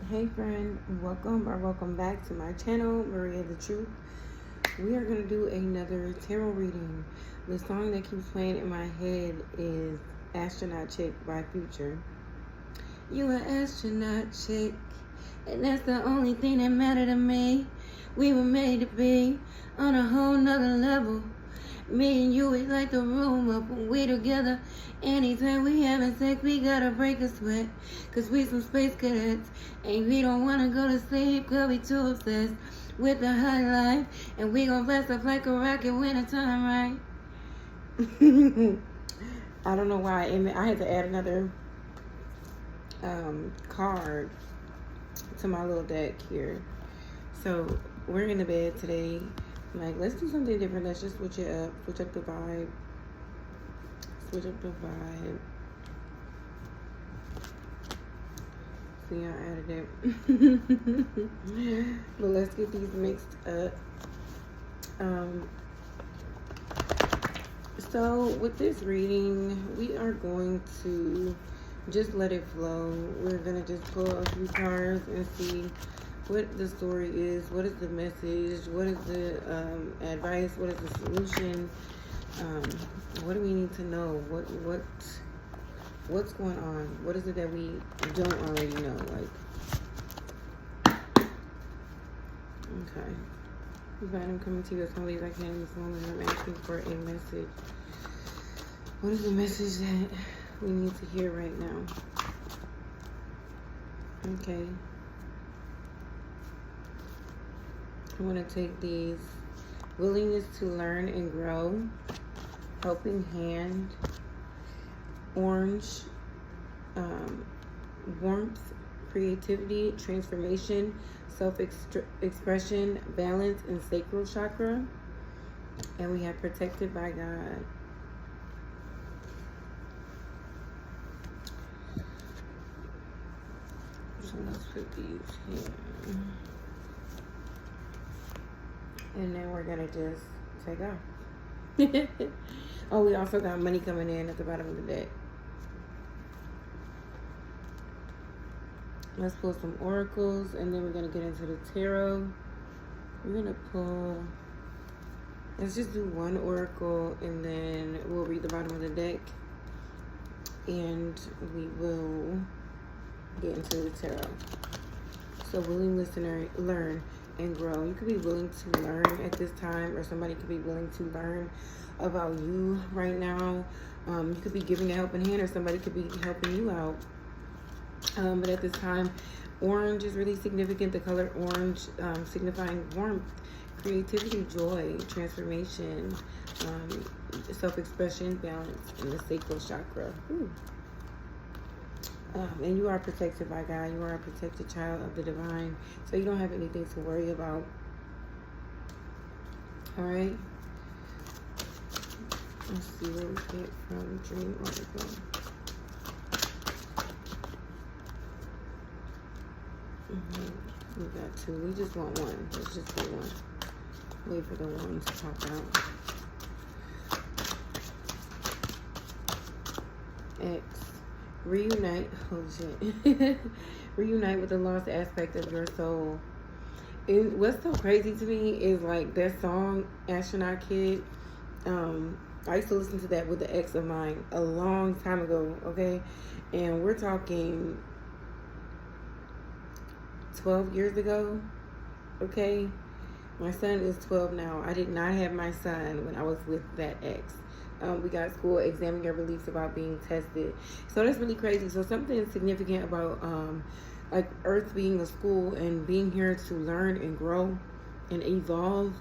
Hey friend, welcome or welcome back to my channel, Maria the Truth. We are going to do another tarot reading. The song that keeps playing in my head is Astronaut Chick by Future. You an astronaut chick, and that's the only thing that mattered to me. We were made to be on a whole nother level. Me and you, we light the room up when we together. Anytime we having sex, we gotta break a sweat. Cause we some space cadets. And we don't wanna go to sleep, cause we too obsessed with the high life. And we gon' blast up like a rocket when the time right. I don't know why. I had to add another card to my little deck here. So we're in the bed today. Like, let's do something different. Let's just switch it up. Switch up the vibe. Switch up the vibe. See, I added it. But let's get these mixed up. So with this reading, we are going to just let it flow. We're going to just pull a few cards and see what the story is, what is the message, what is the advice, what is the solution, what do we need to know, what's going on, what is it that we don't already know, like, okay. I'm coming to you as humbly as I can in this moment. I'm asking for a message. What is the message that we need to hear right now? Okay. I want to take these: willingness to learn and grow, helping hand, orange, warmth, creativity, transformation, self-expression, balance, and sacral chakra. And we have protected by God. So let's put these here. And then we're going to just take off. Oh, we also got money coming in at the bottom of the deck. Let's pull some oracles, and then we're going to get into the tarot. We're going to pull... Let's just do one oracle, and then we'll read the bottom of the deck. And we will get into the tarot. So, willingness to learn and grow. You could be willing to learn at this time, or somebody could be willing to learn about you right now. You could be giving a helping hand, or somebody could be helping you out. But at this time, orange is really significant. The color orange signifying warmth, creativity, joy, transformation, self-expression, balance, and the sacral chakra. And you are protected by God. You are a protected child of the divine. So you don't have anything to worry about. All right. Let's see what we get from Dream Oracle. We got two. We just want one. Let's just do one. Wait for the one to pop out. X. Reunite. Oh shit. Reunite with the lost aspect of your soul. And what's so crazy to me is like that song, Astronaut Kid. I used to listen to that with the ex of mine a long time ago, okay? And we're talking 12 years ago, okay? My son is 12 now. I did not have my son when I was with that ex. We got school examining your beliefs about being tested. So that's really crazy. So something significant about like Earth being a school and being here to learn and grow and evolve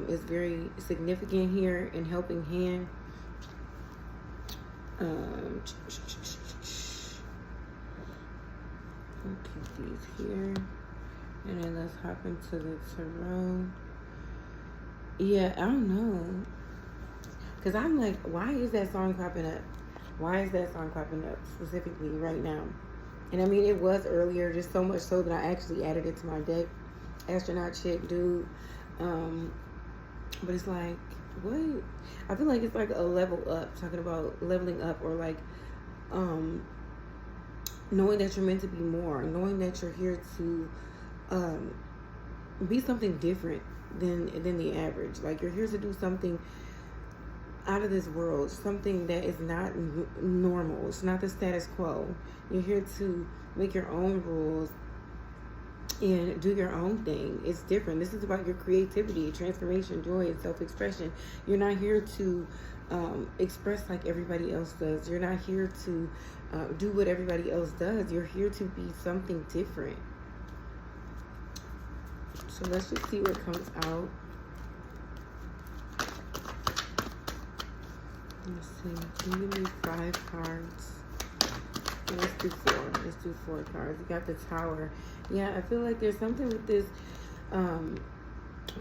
is very significant here in helping hand. We'll keep these here. And then let's hop into the tarot. Yeah, I don't know. Because I'm like, why is that song popping up? Why is that song popping up specifically right now? And I mean, it was earlier, just so much so that I actually added it to my deck. Astronaut Chick, dude. But it's like, what? I feel like it's like a level up, talking about leveling up, or like knowing that you're meant to be more, knowing that you're here to be something different than the average. Like, you're here to do something out of this world, something that is not normal. It's not the status quo. You're here to make your own rules and do your own thing. It's different. This is about your creativity, transformation, joy, and self-expression. You're not here to express like everybody else does. You're not here to do what everybody else does. You're here to be something different. So let's just see what comes out. Let's see. Can you give me 5 cards? Let's do 4. Let's do 4 cards. You got the Tower. Yeah, I feel like there's something with this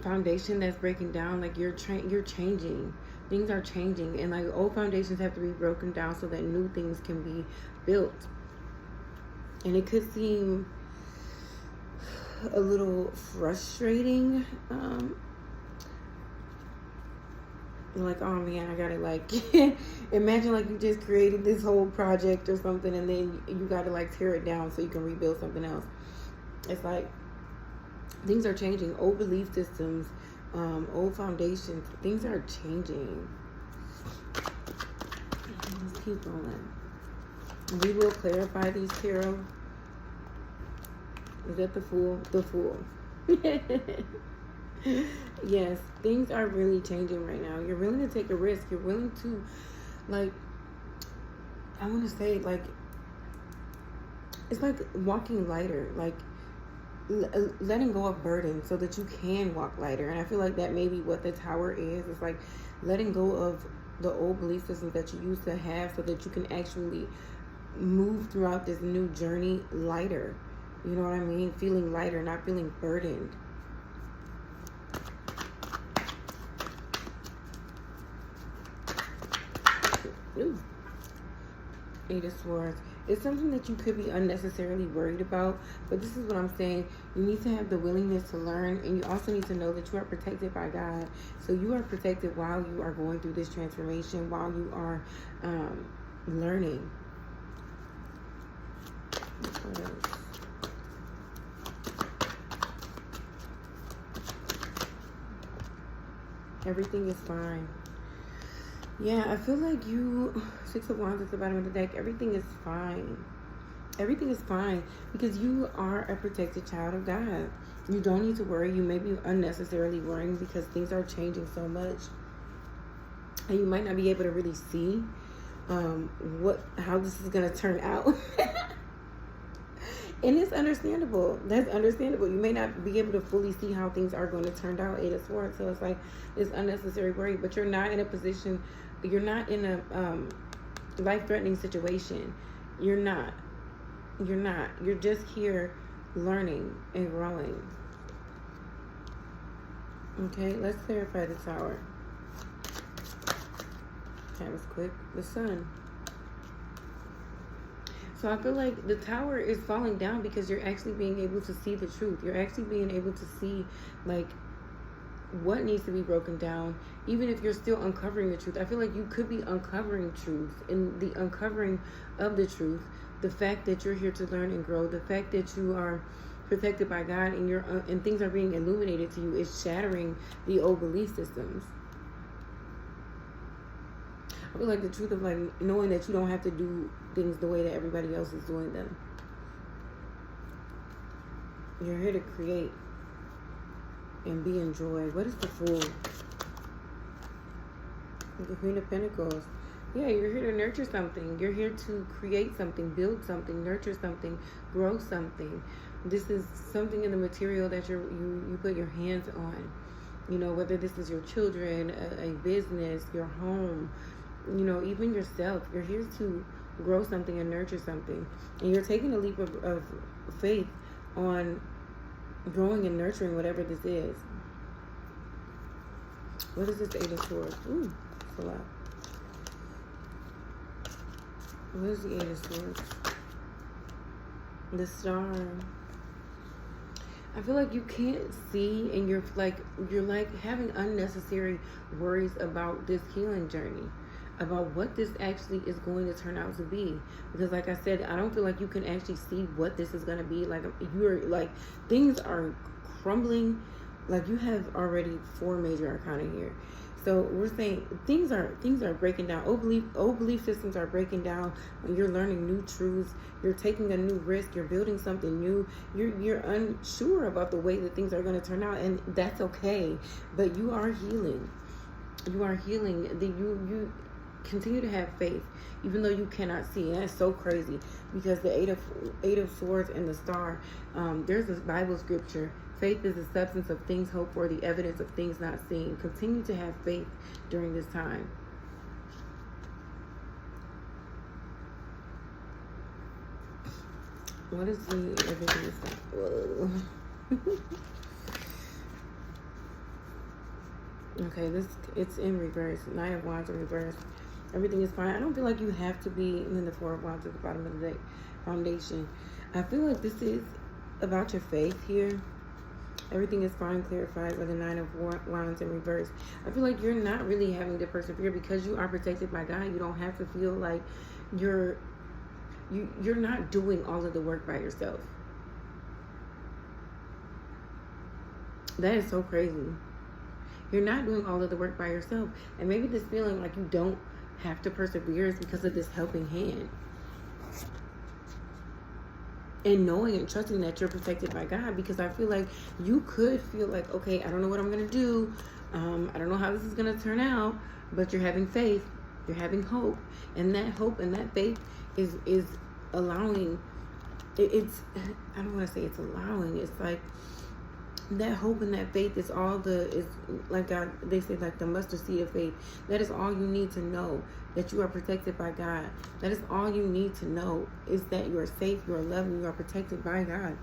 foundation that's breaking down. Like, you're changing. Things are changing, and like old foundations have to be broken down so that new things can be built. And it could seem a little frustrating. Like, oh man, I gotta like imagine like you just created this whole project or something, and then you gotta like tear it down so you can rebuild something else. It's like things are changing. Old belief systems, old foundations, things are changing. Let's keep going. We will clarify these, tarot. Is that the Fool? The Fool. Yes, things are really changing right now. You're willing to take a risk. You're willing to, like, I want to say, like, it's like walking lighter, like letting go of burden so that you can walk lighter. And I feel like that may be what the Tower is. It's like letting go of the old belief systems that you used to have so that you can actually move throughout this new journey lighter. You know what I mean? Feeling lighter, not feeling burdened. Ooh. 8 of Swords. It's something that you could be unnecessarily worried about, but this is what I'm saying. You need to have the willingness to learn, and you also need to know that you are protected by God. So you are protected while you are going through this transformation, while you are learning. Everything is fine. Yeah, I feel like you, 6 of Wands at the bottom of the deck, everything is fine. Everything is fine because you are a protected child of God. You don't need to worry. You may be unnecessarily worrying because things are changing so much. And you might not be able to really see how this is going to turn out. And it's understandable. That's understandable. You may not be able to fully see how things are going to turn out, 8 of Swords. So it's like it's unnecessary worry. But you're not in a position, you're not in a life-threatening situation. You're not. You're not. You're just here learning and growing. Okay, let's clarify the Tower. That was quick. The Sun. So I feel like the Tower is falling down because you're actually being able to see the truth. You're actually being able to see, like, what needs to be broken down, even if you're still uncovering the truth. I feel like you could be uncovering truth. In the uncovering of the truth, the fact that you're here to learn and grow, the fact that you are protected by God and and things are being illuminated to you is shattering the old belief systems. I feel like the truth of like knowing that you don't have to do things the way that everybody else is doing them. You're here to create and be in joy. What is the Fool? The Queen of Pentacles. Yeah, you're here to nurture something. You're here to create something, build something, nurture something, grow something. This is something in the material that you put your hands on. You know, whether this is your children, a business, your home, you know, even yourself. You're here to grow something and nurture something. And you're taking a leap of faith on growing and nurturing whatever this is. What is this 8 of Swords? Ooh, that's a lot. What is the 8 of Swords? The Star. I feel like you can't see, and you're like having unnecessary worries about this healing journey. about what this actually is going to turn out to be. Because like I said, I don't feel like you can actually see what this is going to be. Like, you're like, things are crumbling. Like, you have already 4 major arcana here. So we're saying things are breaking down. Old belief systems are breaking down. When you're learning new truths, you're taking a new risk, you're building something new. You're unsure about the way that things are going to turn out, and that's okay. But you are healing. You are healing. You continue to have faith, even though you cannot see. And that's so crazy, because the eight of swords and the star. There's this Bible scripture. Faith is the substance of things hoped for, the evidence of things not seen. Continue to have faith during this time. What is the everything is like? Whoa. Okay, it's in reverse. Nine of Wands in reverse. Everything is fine. I don't feel like you have to be in the 4 of Wands at the bottom of the deck. Foundation. I feel like this is about your faith here. Everything is fine, clarified by the 9 of Wands in reverse. I feel like you're not really having to persevere because you are protected by God. You don't have to feel like you're not doing all of the work by yourself. That is so crazy. You're not doing all of the work by yourself. And maybe this feeling like you don't have to persevere is because of this helping hand. And knowing and trusting that you're protected by God, because I feel like you could feel like, okay, I don't know what I'm going to do. I don't know how this is going to turn out, but you're having faith. You're having hope. And that hope and that faith is allowing, it's, I don't want to say it's allowing. It's like that hope and that faith is all is like God, they say like the mustard seed of faith. That is all you need to know, that you are protected by God. That is all you need to know, is that you are safe, you are loved, and you are protected by God.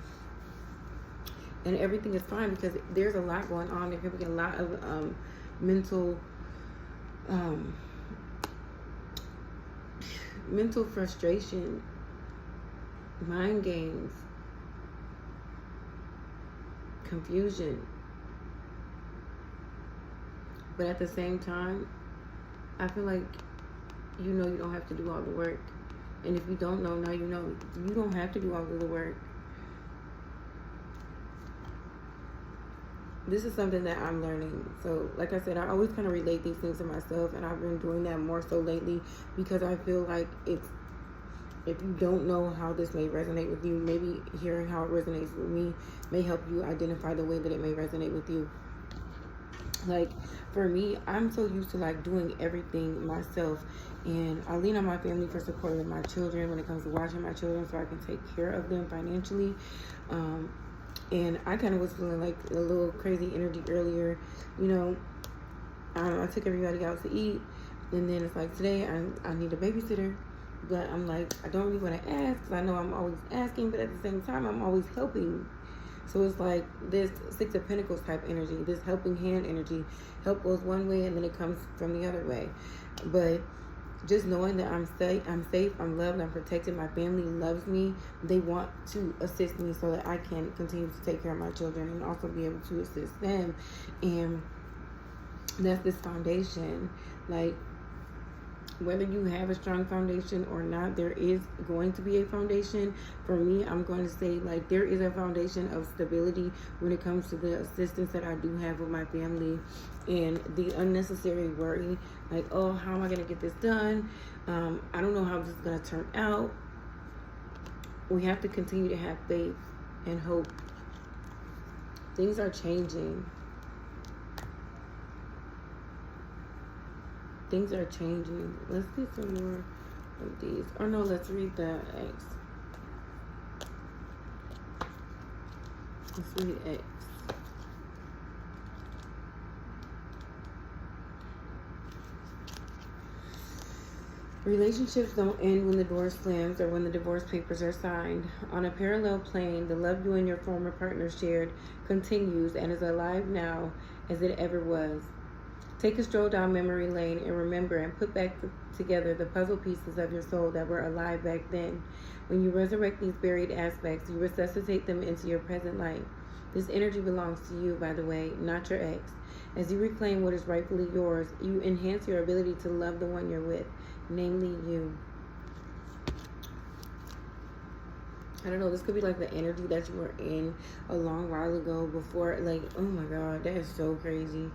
And everything is fine, because there's a lot going on. There could be a lot of mental frustration, mind games, confusion. But at the same time, I feel like you know you don't have to do all the work. And if you don't know, now you know. You don't have to do all of the work. This is something that I'm learning. So, like I said, I always kind of relate these things to myself, and I've been doing that more so lately, because I feel like it's, if you don't know how this may resonate with you, maybe hearing how it resonates with me may help you identify the way that it may resonate with you. Like, for me, I'm so used to like doing everything myself, and I lean on my family for support with my children when it comes to watching my children, so I can take care of them financially. And I kind of was feeling like a little crazy energy earlier. You know, I took everybody out to eat, and then it's like, today I need a babysitter. But I'm like, I don't really want to ask, because I know I'm always asking, but at the same time, I'm always helping. So it's like this 6 of Pentacles type energy, this helping hand energy. Help goes one way, and then it comes from the other way. But just knowing that I'm safe, I'm loved, I'm protected, my family loves me. They want to assist me so that I can continue to take care of my children and also be able to assist them. And that's this foundation. Like, whether you have a strong foundation or not, there is going to be a foundation. For me, I'm going to say, like, there is a foundation of stability when it comes to the assistance that I do have with my family, and the unnecessary worry, like, oh, how am I going to get this done? I don't know how this is going to turn out. We have to continue to have faith and hope. Things are changing. Things are changing. Let's get some more of these. Or no, let's read the X. Let's read X. Relationships don't end when the door slams or when the divorce papers are signed. On a parallel plane, the love you and your former partner shared continues and is alive now as it ever was. Take a stroll down memory lane and remember and put back together the puzzle pieces of your soul that were alive back then. When you resurrect these buried aspects, you resuscitate them into your present life. This energy belongs to you, by the way, not your ex. As you reclaim what is rightfully yours, you enhance your ability to love the one you're with, namely you. I don't know, this could be like the energy that you were in a long while ago before, like, oh my God, that is so crazy.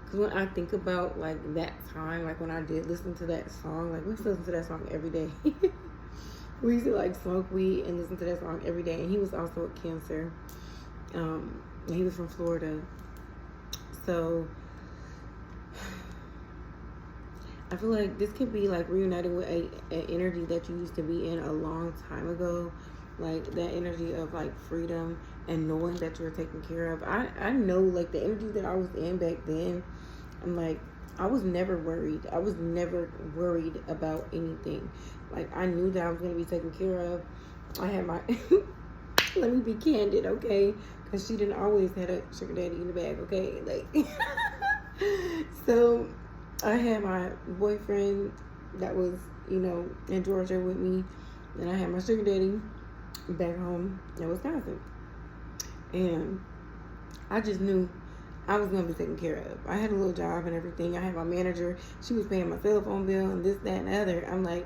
Because when I think about, like, that time, like, when I did listen to that song, like, we used to listen to that song every day. We used to, like, smoke weed and listen to that song every day. And he was also a Cancer. And he was from Florida. So I feel like this could be like reuniting with an energy that you used to be in a long time ago, like that energy of like freedom and knowing that you're taken care of. I know, like, the energy that I was in back then, I'm like, I was never worried. I was never worried about anything. Like, I knew that I was going to be taken care of. I had my let me be candid, okay? Because she didn't always had a sugar daddy in the bag, okay? Like, so I had my boyfriend that was, you know, in Georgia with me. And I had my sugar daddy back home in Wisconsin. And I just knew I was going to be taken care of. I had a little job and everything. I had my manager. She was paying my cell phone bill and this, that, and the other. I'm like,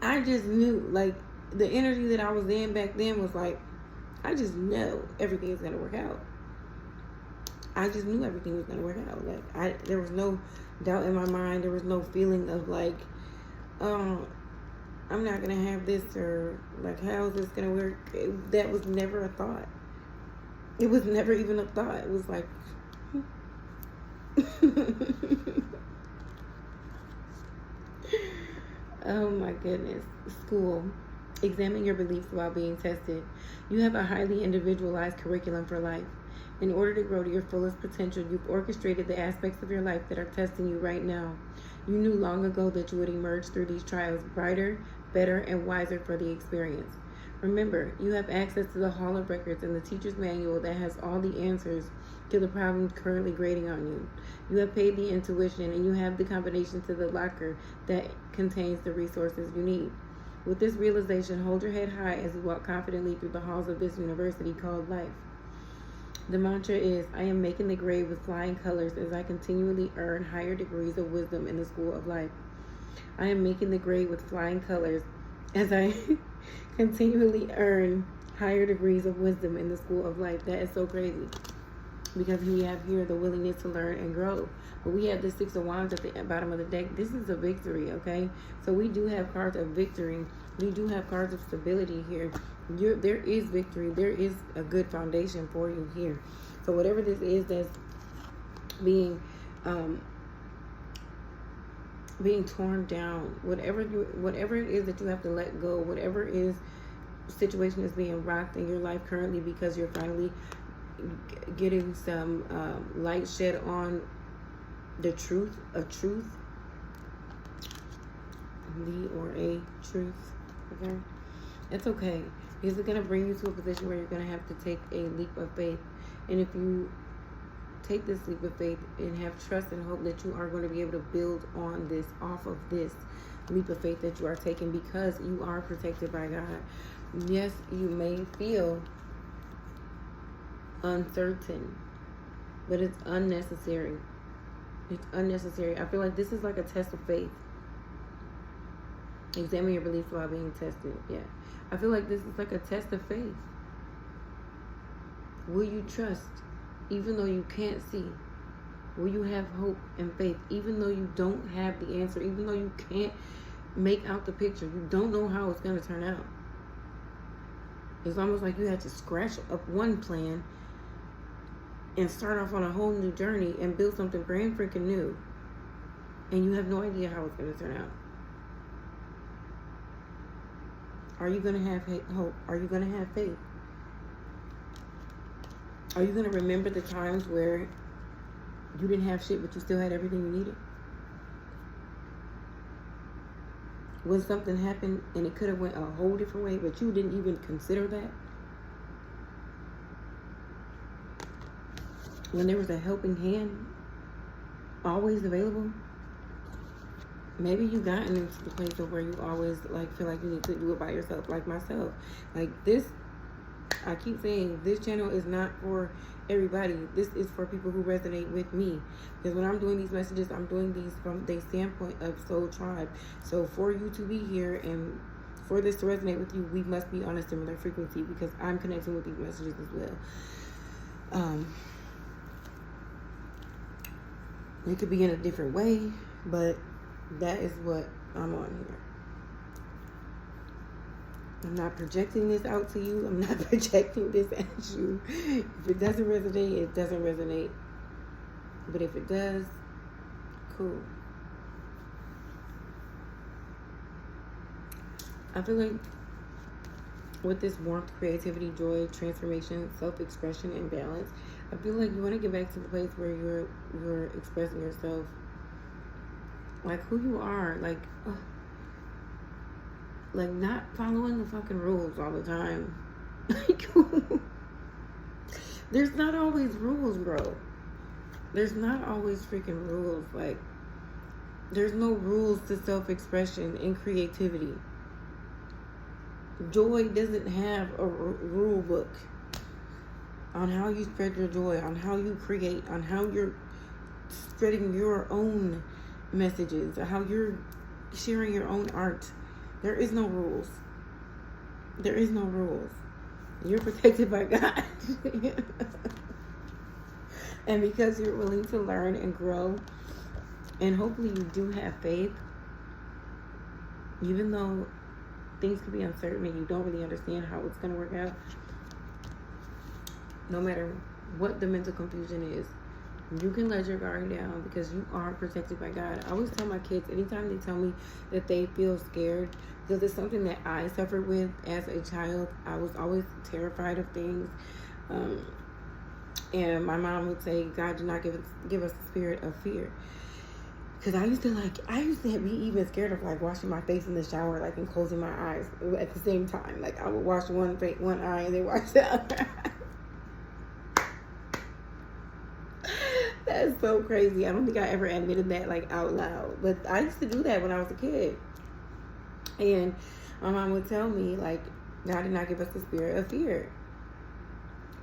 I just knew, like, the energy that I was in back then was like, I just know everything is going to work out. I just knew everything was going to work out. Like, there was no doubt in my mind. There was no feeling of like, I'm not going to have this, or like, how is this going to work? That was never a thought. It was never even a thought. It was like, oh my goodness. School. Examine your beliefs while being tested. You have a highly individualized curriculum for life. In order to grow to your fullest potential, you've orchestrated the aspects of your life that are testing you right now. You knew long ago that you would emerge through these trials brighter, better, and wiser for the experience. Remember, you have access to the Hall of Records and the teacher's manual that has all the answers to the problems currently grading on you. You have paid the intuition, and you have the combination to the locker that contains the resources you need. With this realization, hold your head high as you walk confidently through the halls of this university called life. The mantra is, I am making the grade with flying colors as I continually earn higher degrees of wisdom in the school of life. I am making the grade with flying colors as I continually earn higher degrees of wisdom in the school of life. That is so crazy, because we have here the willingness to learn and grow. But we have the Six of Wands at the bottom of the deck. This is a victory, okay? So we do have cards of victory. We do have cards of stability here. There is victory. There is a good foundation for you here. So whatever this is that's being torn down, whatever it is that you have to let go, whatever situation is being rocked in your life currently, because you're finally getting some light shed on the truth of truth, a truth, okay? It's okay. This is going to bring you to a position where you're going to have to take a leap of faith. And if you take this leap of faith and have trust and hope that you are going to be able to build on this, off of this leap of faith that you are taking, because you are protected by God. Yes, you may feel uncertain, but it's unnecessary. It's unnecessary. I feel like this is like a test of faith. Examine your beliefs while being tested. Yeah. I feel like this is like a test of faith. Will you trust even though you can't see? Will you have hope and faith even though you don't have the answer, even though you can't make out the picture? You don't know how it's going to turn out. It's almost like you had to scratch up one plan and start off on a whole new journey and build something brand freaking new. And you have no idea how it's going to turn out. Are you going to have hope? Are you going to have faith? Are you going to remember the times where you didn't have shit, but you still had everything you needed? When something happened and it could have went a whole different way, but you didn't even consider that? When there was a helping hand always available? Maybe you gotten into the place of where you always like feel like you need to do it by yourself, like myself. Like this I keep saying this channel is not for everybody. This is for people who resonate with me. Because when I'm doing these messages, I'm doing these from the standpoint of Soul Tribe. So for you to be here and for this to resonate with you, we must be on a similar frequency, because I'm connecting with these messages as well. It could be in a different way, but that is what I'm on here. I'm not projecting this out to you. I'm not projecting this at you. If it doesn't resonate, it doesn't resonate. But if it does, cool. I feel like with this warmth, creativity, joy, transformation, self-expression, and balance, I feel like you want to get back to the place where you're expressing yourself like who you are, like not following the fucking rules all the time. Like, there's not always rules, bro. There's not always freaking rules. Like, there's no rules to self-expression and creativity. Joy doesn't have a rule book on how you spread your joy, on how you create, on how you're spreading your own messages, how you're sharing your own art. There is no rules. There is no rules. You're protected by God. And because you're willing to learn and grow, and hopefully you do have faith, even though things could be uncertain and you don't really understand how it's going to work out, no matter what the mental confusion is, you can let your guard down because you are protected by God. I always tell my kids, anytime they tell me that they feel scared, because it's something that I suffered with as a child. I was always terrified of things. And my mom would say, God did not give us a spirit of fear. Because I used to be even scared of like washing my face in the shower, like, and closing my eyes at the same time. Like, I would wash one eye and then wash the other eye. That's so crazy. I don't think I ever admitted that like out loud, but I used to do that when I was a kid. And my mom would tell me, like, God did not give us the spirit of fear.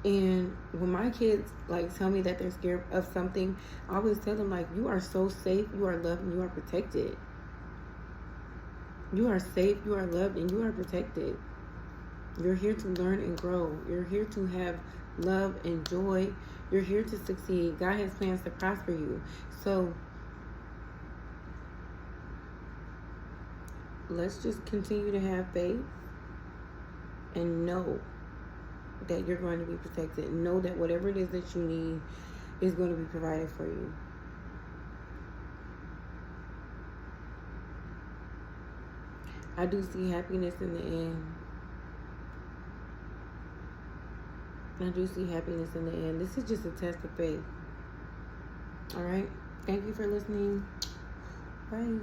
And when my kids like tell me that they're scared of something, I always tell them, like, you are so safe, you are loved, and you are protected. You are safe, you are loved, and you are protected. You're here to learn and grow. You're here to have love and joy. You're here to succeed. God has plans to prosper you. So let's just continue to have faith and know that you're going to be protected. Know that whatever it is that you need is going to be provided for you. I do see happiness in the end. I do see happiness in the end. This is just a test of faith. All right. Thank you for listening. Bye.